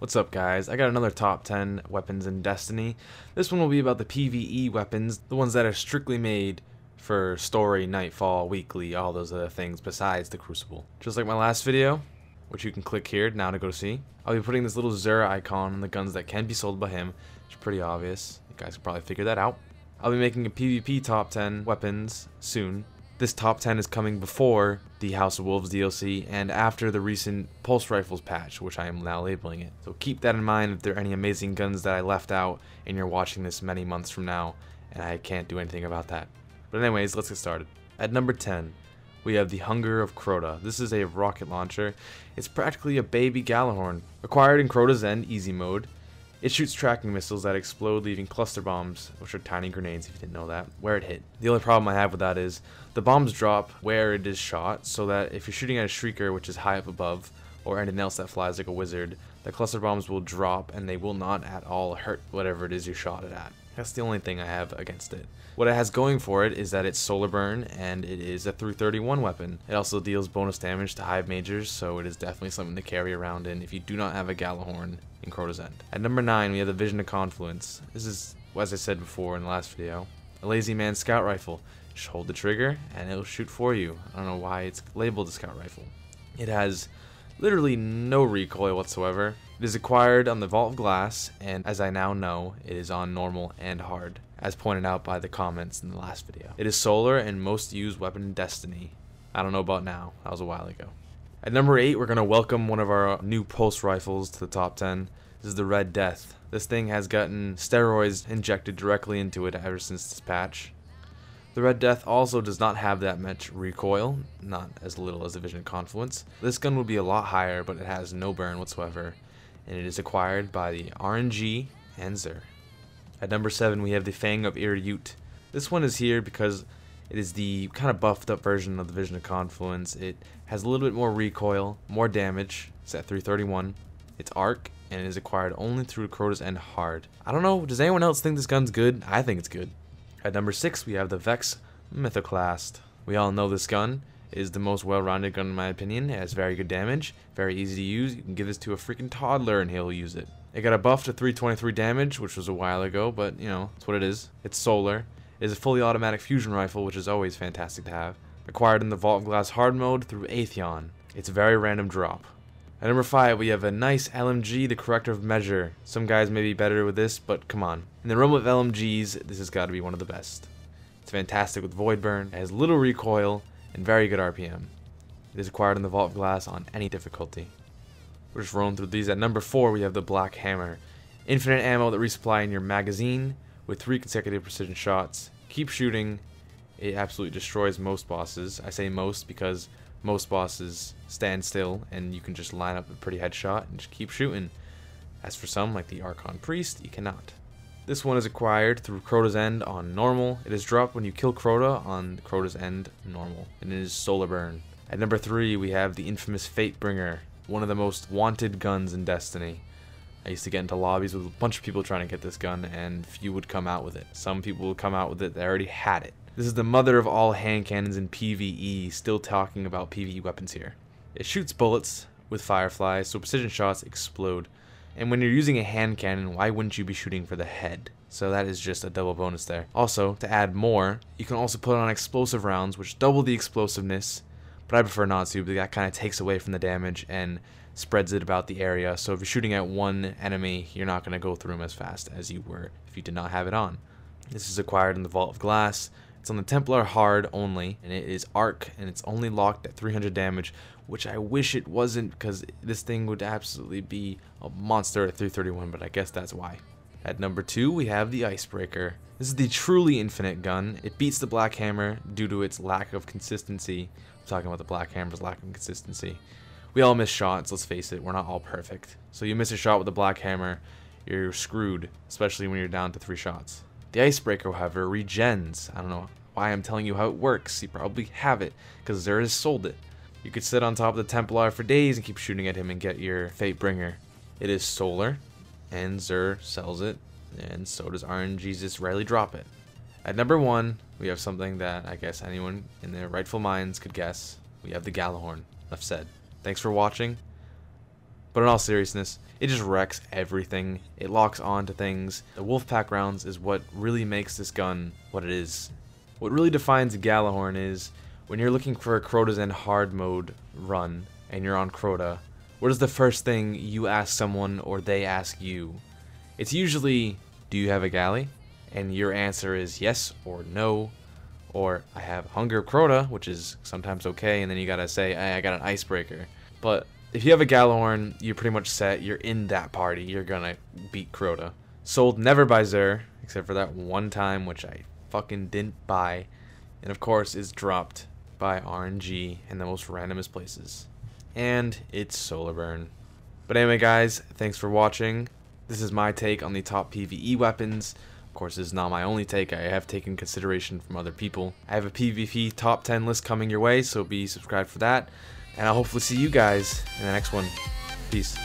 What's up, guys? I got another top 10 weapons in Destiny. This one will be about the PvE weapons, the ones that are strictly made for story, nightfall, weekly, all those other things besides the Crucible. Just like my last video, which you can click here now to go see, I'll be putting this little Zura icon on the guns that can be sold by him, which is pretty obvious. You guys can probably figure that out. I'll be making a PvP top 10 weapons soon. This top 10 is coming before the House of Wolves DLC and after the recent Pulse Rifles patch, which I am now labeling it. So keep that in mind if there are any amazing guns that I left out and you're watching this many months from now and I can't do anything about that. But anyways, let's get started. At number 10, we have the Hunger of CROTA. This is a rocket launcher. It's practically a baby GJALLERHORN. Acquired in CROTA's End Easy Mode. It shoots tracking missiles that explode, leaving cluster bombs, which are tiny grenades if you didn't know that, where it hit. The only problem I have with that is the bombs drop where it is shot, so that if you're shooting at a Shrieker, which is high up above, or anything else that flies like a wizard, the cluster bombs will drop and they will not at all hurt whatever it is you shot it at. That's the only thing I have against it. What it has going for it is that it's solar burn and it is a 331 weapon. It also deals bonus damage to Hive Majors, so it is definitely something to carry around in if you do not have a GJALLERHORN in CROTA's End. At number 9, we have the Vision of Confluence. This is, as I said before in the last video, a lazy man scout rifle. Just hold the trigger and it'll shoot for you. I don't know why it's labeled a scout rifle. It has literally no recoil whatsoever. It is acquired on the Vault of Glass, and as I now know, it is on normal and hard, as pointed out by the comments in the last video. It is solar and most used weapon in Destiny. I don't know about now, that was a while ago. At number 8, we're going to welcome one of our new pulse rifles to the top 10. This is the Red Death. This thing has gotten steroids injected directly into it ever since this patch. The Red Death also does not have that much recoil, not as little as the Vision of Confluence. This gun would be a lot higher, but it has no burn whatsoever, and it is acquired by the RNG and Xur. At number 7, we have the Fang of Ute. This one is here because it is the kind of buffed up version of the Vision of Confluence. It has a little bit more recoil, more damage. It's at 331. It's arc, and it is acquired only through CROTA's End hard. I don't know, does anyone else think this gun's good? I think it's good. At number 6, we have the Vex MYTHOCLAST. We all know this gun. It is the most well-rounded gun in my opinion. It has very good damage, very easy to use. You can give this to a freaking toddler and he'll use it. It got a buff to 323 damage, which was a while ago, but you know, it's what it is. It's solar. It is a fully automatic fusion rifle, which is always fantastic to have. Acquired in the Vault of Glass hard mode through Atheon. It's a very random drop. At number 5, we have a nice LMG, the Corrective Measure. Some guys may be better with this, but come on. In the realm of LMGs, this has got to be one of the best. It's fantastic with Void Burn, it has little recoil, and very good RPM. It is acquired in the Vault of Glass on any difficulty. We're just rolling through these. At number 4, we have the Black Hammer. Infinite ammo that resupply in your magazine with 3 consecutive precision shots. Keep shooting. It absolutely destroys most bosses. I say most because most bosses stand still and you can just line up a pretty headshot and just keep shooting. As for some, like the Archon Priest, you cannot. This one is acquired through CROTA's End on normal. It is dropped when you kill CROTA on CROTA's End normal, and it is solar burn. At number 3, we have the infamous FATEBRINGER, one of the most wanted guns in Destiny. I used to get into lobbies with a bunch of people trying to get this gun, and few would come out with it. Some people would come out with it that already had it. This is the mother of all hand cannons in PvE, still talking about PvE weapons here. It shoots bullets with fireflies, so precision shots explode. And when you're using a hand cannon, why wouldn't you be shooting for the head? So that is just a double bonus there. Also, to add more, you can also put on explosive rounds, which double the explosiveness, but I prefer not to, because that kind of takes away from the damage and spreads it about the area. So if you're shooting at one enemy, you're not going to go through them as fast as you were if you did not have it on. This is acquired in the Vault of Glass. It's on the Templar hard only, and it is arc, and it's only locked at 300 damage, which I wish it wasn't, because this thing would absolutely be a monster at 331, but I guess that's why. At number 2, we have the Icebreaker. This is the truly infinite gun. It beats the Black Hammer due to its lack of consistency. I'm talking about the Black Hammer's lack of consistency. We all miss shots, let's face it, we're not all perfect. So you miss a shot with the Black Hammer, you're screwed, especially when you're down to 3 shots. The Icebreaker, however, regens. I don't know why I'm telling you how it works. You probably have it, because Xur has sold it. You could sit on top of the Templar for days and keep shooting at him and get your Fatebringer. It is solar, and Xur sells it, and so does RNG, just rarely drop it. At number 1, we have something that I guess anyone in their rightful minds could guess. We have the GJALLERHORN. Enough said. Thanks for watching. But in all seriousness, it just wrecks everything. It locks onto things. The Wolfpack rounds is what really makes this gun what it is. What really defines a GJALLERHORN is when you're looking for a CROTA's End hard mode run and you're on CROTA, what is the first thing you ask someone or they ask you? It's usually, do you have a galley? And your answer is yes or no, or I have hunger CROTA, which is sometimes okay, and then you gotta say, hey, I got an icebreaker. But if you have a GJALLERHORN, you're pretty much set, you're in that party, you're gonna beat CROTA. Sold never by Xur, except for that one time, which I fucking didn't buy, and of course is dropped by RNG in the most randomest places. And it's solar burn. But anyway guys, thanks for watching. This is my take on the top PvE weapons. Of course, this is not my only take. I have taken consideration from other people. I have a PvP top 10 list coming your way, so be subscribed for that. And I'll hopefully see you guys in the next one. Peace.